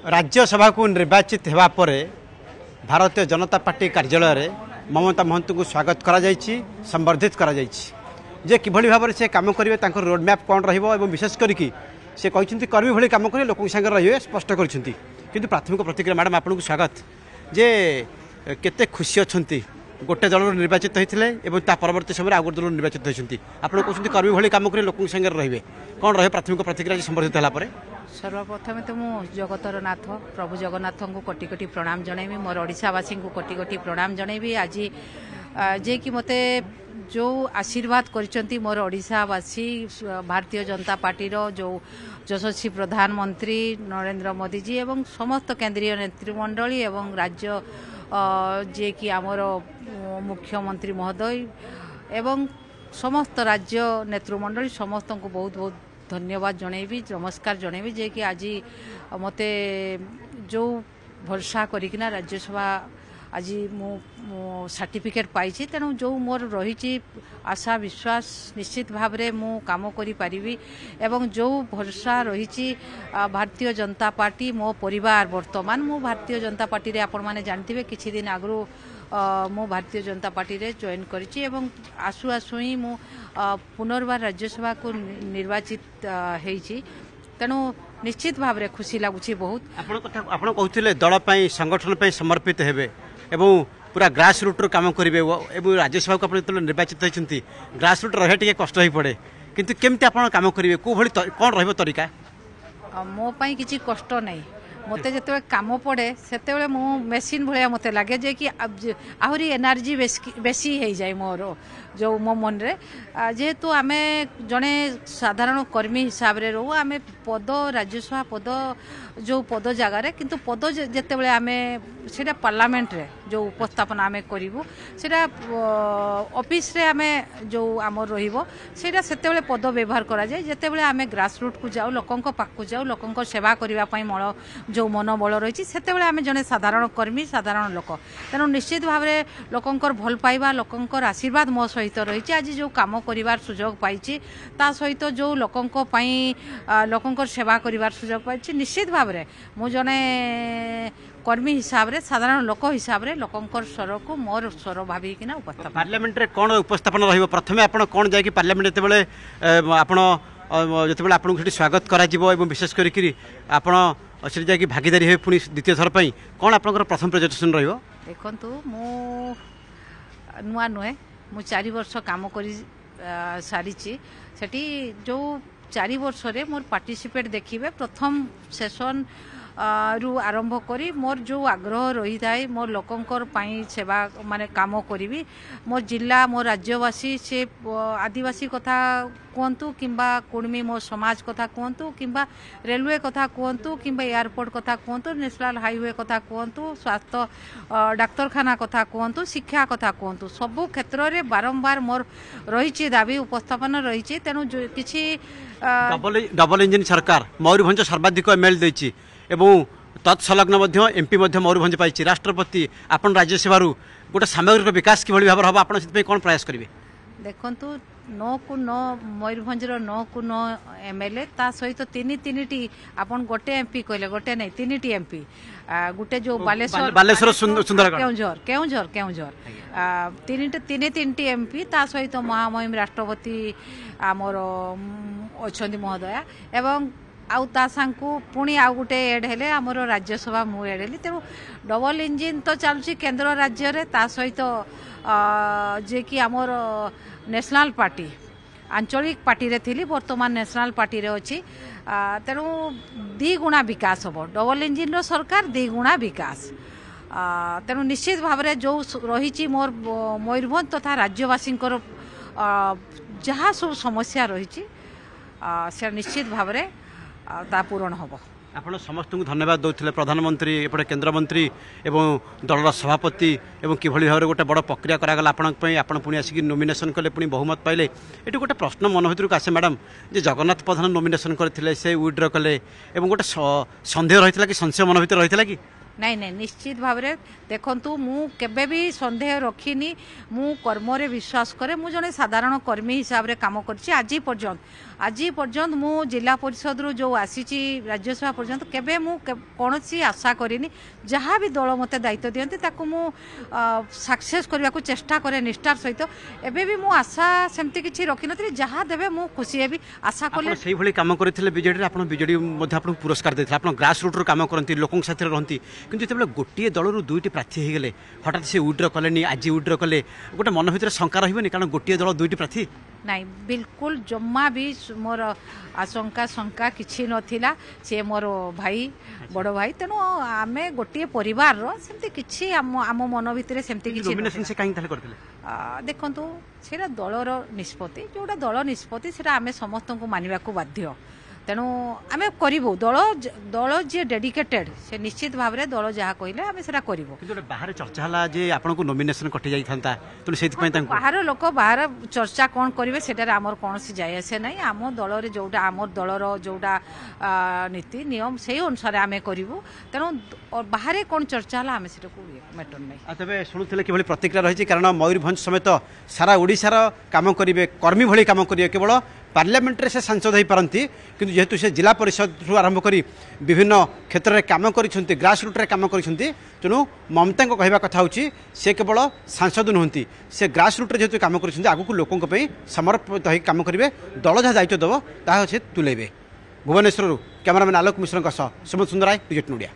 राज्यसभा को निर्वाचित होगा पर भारतीय जनता पार्टी कार्यालय में ममता महंत को स्वागत करा जायछि, संबर्धित करा जायछि जे किभली भाव से काम करेंगे तांकर रोडमैप कौन रहिबो विशेष करके से कहते कर्मी भली काम करेंगे लोक संगे रहिबे स्पष्ट करछंती। किंतु प्राथमिक प्रतिक्रिया मैडम आपको स्वागत जे केते खुशी अछंती गोटे दल निर्वाचित होते परवर्ती समय आउ गोटे दल निर्वाचित होती आप कहते कर्मी भली काम करेंगे लोक संगे रहिबे कौन रहे प्राथमिक प्रतिक्रिया संबर्धित होगा? सर्वप्रथम तो मु जगतर नाथ प्रभु जगन्नाथ को कोटि कोटि प्रणाम जनइबी, मोर ओडिशावासी को कोटि कोटि प्रणाम जनइबी। आज जे कि मते जो आशीर्वाद करचंती मोर ओडिशावासी भारतीय जनता पार्टी रो जो यशस्वी प्रधानमंत्री नरेंद्र मोदी जी एवं समस्त केंद्रीय नेतृमंडली एवं राज्य जे कि आमर मुख्यमंत्री महोदय एवं समस्त राज्य नेतृमंडली समस्त को बहुत बहुत धन्यवाद जनइबी, नमस्कार जनइबी जे कि आज मते जो भरोसा करिकिना राज्यसभा आज मु सर्टिफिकेट पाई तेणु जो मोर रही आशा विश्वास निश्चित भाव में मु काम करि पारिबी एवं जो भरोसा रही भारतीय जनता पार्टी मो परिवार वर्तमान मु भारतीय जनता पार्टी रे आपण माने जानथिबे किछि दिन आगु मु भारतीय जनता पार्टी रे जॉइन करिछि एवं आसु आसु ही मु पुनर्बार राज्यसभा को निर्वाचित हेछि तेणु निश्चित भाव में खुशी लगुच बहुत। आपण कहते दल संगठन समर्पित हेबे एवं पूरा ग्रास रूट काम करेंगे एवं राज्यसभा को आप निर्वाचित होती ग्रास रूट रहा टे कष्ट हो पड़े किंतु केमती आप काम करेंगे कौ भली कौन रहिबो तरीका? मो पाई किछि कष्ट नहीं मते जते काम पड़े सेते मु मेसीन भाया मते लगे जे कि आहरी एनर्जी बेसी हो जाए मोर जो मो मन रे जेहेतु आमे जड़े साधारण कर्मी हिसाब रे रहू आमे पद राज्यसभा पद जो पद जगार किंतु पद जिते बड़े आमे सेटा पार्लियामेंट रे जो उपस्थापन आमे करिवु सेटा ऑफिस रे आमे जो आमर रहिबो सेटा सेते बड़े पद व्यवहार करा जाए जेते बड़े आमे ग्रास रूट को जाऊ लोकंक पाख को जाऊ लोकंक सेवा करबा पई मळ जो मनोबल रही सेते बड़े आमे जने साधारण कर्मी साधारण लोक तेणु निश्चित भाव में लोकंकर भल पाइबा लोकंकर आशीर्वाद मो सहित रही आज जो काम करिवार सुजोग पाइछि ता सहित जो लोकंक पई लोकंकर सेवा करिवार सुजोग पाइछि निश्चित भाव में मु जने कर्मी हिसाब रे साधारण लोक हिसाब रे लोकंकर स्वर को मोर स्वर भावी किना उपस्थापन पार्लियामेंट रे कोन उपस्थापन रहिबो प्रथमे आपण कोन जाय कि पार्लियामेंट जते बेले आपण जते बेले आपण सेठी स्वागत करा जिवो एवं विशेष करी आपण से जाकि भागीदारी हे पुणी द्वितीय थर पर कौन आप प्रथम प्रेजेंटेशन रहिबो? देखंतु मु नुआ नुहे मु 4 वर्ष काम करी सारी सेठी जो 4 वर्ष रे मोर पार्टिसिपेट देखिबे प्रथम सेशन रु आरंभ करी मोर जो आग्रह रही थाए मोर लोकंकर पाई सेवा माने काम करी मोर जिला मोर राज्यवासी से आदिवासी कथा कहतु किंबा कुर्मी मो समाज कथा कहतु किंबा रेलवे कथा कहतु किंबा एयरपोर्ट कथा कहतु नेशनल हाईवे कथा कहतु स्वास्थ्य डाक्तरखाना कथा कहतु शिक्षा कथा कहतु सबु क्षेत्र में बारंबार मोर रही दाबी उपस्थापन रही तेणु किसी डबल इंजिन सरकार मयूरभंज सर्वाधिक एमएल देछि एवं तत्सलग्न एमपी मयूरभंज पाई राष्ट्रपति आपन राज्यसभा गोटे सामग्रिक विकास किभली भाव हम आप कौन प्रयास करेंगे? देखंतु 9 को 9 मयूरभंज 9 को 9 एमएलए ता सहित तीन आपन गोटे एमपी कहले गोटे नहीं 3 एमपी गोटे जो बालेश्वर सुंदरगढ़ केउंझर तीन एमपी ता सहित महामहिम राष्ट्रपति आमर अछंती महोदया एवं आउ ता सांकु पुणी आउ गोटे एड हेले आमर राज्यसभा मु एड हेली तेणु डबल इंजिन तो चलुची केंद्र राज्य रे ता सहित जे कि आमर नेशनल पार्टी आंचलिक पार्टी रे थिली वर्तमान नेशनल पार्टी रे अछि तेणु 2 गुणा विकास हम डबल इंजिन रो सरकार 2 गुणा विकास तेणु निश्चित भाव में जो रही मोर मयूरभंज तथा राज्यवासी जहाँ सब समस्या रही से निश्चित भाव में ता पूरण हम। आपण समस्त को धन्यवाद दौले प्रधानमंत्री एपटे केंद्र मंत्री एवं दलर सभापति एवं किभली भाव गोटे बड़ प्रक्रिया करागला आपण पुणी आसिक नॉमिनेशन कले पुणी बहुमत पाइले ये गोटे प्रश्न मन भर आसे मैडम जे जगन्नाथ प्रधान नॉमिनेशन करते से विड्र कले एवं गोटे सन्देह रही कि संशय मन भर रही कि ନାଇଁ ନାଇଁ ନିଶ୍ଚିତ ଭାବରେ ଦେଖନ୍ତୁ ମୁଁ କେବେ ବି ସନ୍ଦେହ ରଖିନି ମୁଁ କର୍ମରେ ବିଶ୍ୱାସ କରେ ମୁଁ ଜଣେ ସାଧାରଣ କର୍ମୀ ହିସାବରେ କାମ କରିଛି ଆଜି ପର୍ଯ୍ୟନ୍ତ ମୁଁ ଜିଲ୍ଲା ପରିଷଦରୁ ଯେଉଁ ଆସିଛି ରାଜ୍ୟସଭା ପର୍ଯ୍ୟନ୍ତ କେବେ ମୁଁ କୌଣସି ଆଶା କରିନି ଯାହା ବି ଦଳ ମୋତେ ଦାୟିତ୍ୱ ଦିଅନ୍ତି ତାକୁ ମୁଁ ସକ୍ସେସ୍ କରିବାକୁ ଚେଷ୍ଟା କରେ ନିଷ୍ଠାର ସହିତ ଏବେ ବି ମୁଁ ଆଶା ସେମିତି କିଛି ରଖିନଥିଲି ଯାହା ଦେବେ ମୁଁ ଖୁସି ହେବି ଆଶା କଲେ ସେଇଭଳି କାମ କରିଥିଲେ ବିଜେଡିରେ ଆପଣ ବିଜେଡି ମଧ୍ୟ ଆପଣଙ୍କୁ ପୁରସ୍କାର ଦେଇଥିଲେ ଆପଣ ଗ୍ରାସ୍ ରୁଟ୍ରୁ କାମ କରନ୍ତି ଲୋକଙ୍କ ସାଥିରେ ରହନ୍ତି କିନ୍ତୁ ଯେତେବେଳେ ଗୋଟିଏ ଦଳରୁ ଦୁଇଟି ପ୍ରାର୍ଥୀ ହେଇଗଲେ ହଠାତ୍ ସେ ୱିଡ୍ର କଲେନି ଆଜି ୱିଡ୍ର କଲେ ଗୋଟେ ମନ ଭିତରେ ଶଙ୍କା ରହିବନି କାରଣ ଗୋଟିଏ ଦଳ ଦୁଇଟି ପ୍ରାର୍ଥୀ ନାଇଁ ବିଲକୁଲ ଜମା ବି ମୋର ଆଶଙ୍କା ଶଙ୍କା କିଛି ନଥିଲା ସେ ମୋର ଭାଇ ବଡ଼ ଭାଇ ତେଣୁ ଆମେ ଗୋଟିଏ ପରିବାରର ସେମିତି କିଛି ଆମ ମନ ଭିତରେ ସେମିତି କିଛି ସେ କାହିଁକି ତାହେଲେ କରିଥିଲେ ଦେଖନ୍ତୁ ସେଇଟା ଦଳର ନିଷ୍ପତ୍ତି ଯେଉଁଟା ଦଳ ନିଷ୍ପତ୍ତି ସେଇଟା ଆମେ ସମସ୍ତଙ୍କୁ ମାନିବାକୁ ବାଧ୍ୟ ତେଣୁ ଆମେ କରିବୁ ଦଳ ଯିଏ ଡେଡିକେଟେଡ୍ ସେ ନିଶ୍ଚିତ ଭାବରେ ଦଳ ଯାହା କହିଲେ ଆମେ ସେଟା କରିବୁ କିନ୍ତୁ ବାହାରେ ଚର୍ଚ୍ଚା ହେଲା ଯେ ଆପଣଙ୍କୁ ନୋମିନେସନ କଟି ଯାଇଥାନ୍ତା ତେଣୁ ସେଇଥିପାଇଁ ତାଙ୍କୁ ବାହାର ଲୋକ ବାହାର ଚର୍ଚ୍ଚା କ'ଣ କରିବେ ସେଟାରେ ଆମର କୌଣସି ଯାଇ ଆସେ ନାହିଁ ଆମ ଦଳରେ ଯୋଉଟା ଆମର ଦଳର ଯୋଉଟା ନୀତି ନିୟମ ସେଇ ଅନୁସାରେ ଆମେ କରିବୁ ତେଣୁ ବାହାରେ କ'ଣ ଚର୍ଚ୍ଚା ହେଲା ଆମେ ସେଟାକୁ ମ୍ୟାଟର ନାହିଁ ତେବେ ଶୁଣୁଥିଲେ କିଭଳି ପ୍ରତିକ୍ରିୟା ରହିଛି କାରଣ ମୟୂରଭଞ୍ଜ ସମେତ ସାରା ଓଡ଼ିଶାର କାମ କରିବେ କର୍ମୀ ଭଳି କାମ କରିବେ କେବଳ ପାର୍ଲାମେଣ୍ଟରେ ସେ ସାଂସଦ ହୋଇପାରନ୍ତି କିନ୍ତୁ ଯେହେତୁ ସେ ଜିଲ୍ଲା ପରିଷଦରୁ ଆରମ୍ଭ କରି ବିଭିନ୍ନ କ୍ଷେତ୍ରରେ କାମ କରିଛନ୍ତି ଗ୍ରାସ୍ ରୁଟ୍ରେ କାମ କରିଛନ୍ତି ତେଣୁ ମମତାଙ୍କ କହିବା କଥା ହେଉଛି ସେ କେବଳ ସାଂସଦ ନୁହନ୍ତି ସେ ଗ୍ରାସ୍ ରୁଟ୍ରେ ଯେହେତୁ କାମ କରିଛନ୍ତି ଆଗକୁ ଲୋକଙ୍କ ପାଇଁ ସମର୍ପିତ ହୋଇ କାମ କରିବେ ଦଳ ଯାହା ଦାୟିତ୍ୱ ଦେବ ତାହା ସେ ତୁଲେଇବେ ଭୁବନେଶ୍ୱରରୁ କ୍ୟାମେରାମ୍ୟାନ୍ ଆଲୋକ ମିଶ୍ରଙ୍କ ସହ ସୁମନ୍ତ ସୁନ୍ଦରାୟ, ଡିଜିଟାଲ ମିଡ଼ିଆ।